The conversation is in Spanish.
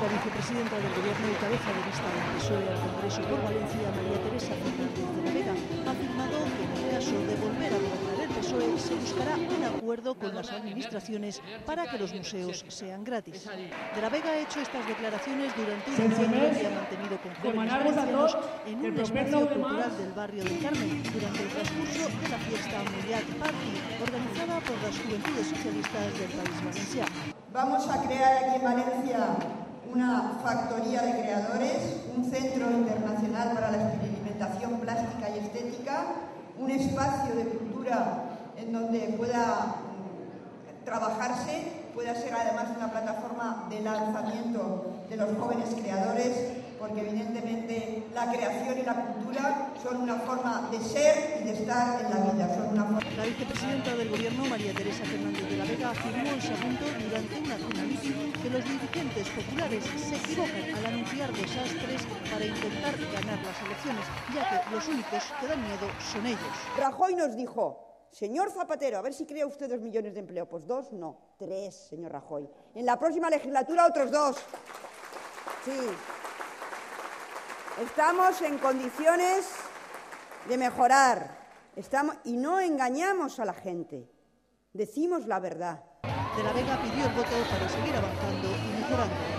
La vicepresidenta del Gobierno y cabeza de lista del PSOE al Congreso por Valencia, María Teresa Fernández de la Vega, ha afirmado que en el caso de volver a gobernar el PSOE se buscará un acuerdo con las administraciones para que los museos sean gratis. De la Vega ha hecho estas declaraciones durante un encuentro que ha mantenido con jóvenes valencianos en un espacio cultural del barrio del Carmen durante el transcurso de la fiesta Mollat Party, organizada por las Juventudes Socialistas del País Valenciano. Vamos a crear aquí en Valencia una factoría de creadores, un centro internacional para la experimentación plástica y estética, un espacio de cultura en donde pueda trabajarse, pueda ser además una plataforma de lanzamiento de los jóvenes creadores, porque evidentemente la creación y la cultura son una forma de ser y de estar en la vida. La vicepresidenta del Gobierno, María Teresa Fernández de la Vega, afirmó el segundo durante una mitin que los dirigentes populares se equivocan al anunciar desastres para intentar ganar las elecciones, ya que los únicos que dan miedo son ellos. Rajoy nos dijo: señor Zapatero, a ver si crea usted 2 millones de empleo. Pues 2 no, 3, señor Rajoy. En la próxima legislatura otros 2. Sí. Estamos en condiciones de mejorar. Y no engañamos a la gente. Decimos la verdad. De la Vega pidió el voto para seguir avanzando y mejorando.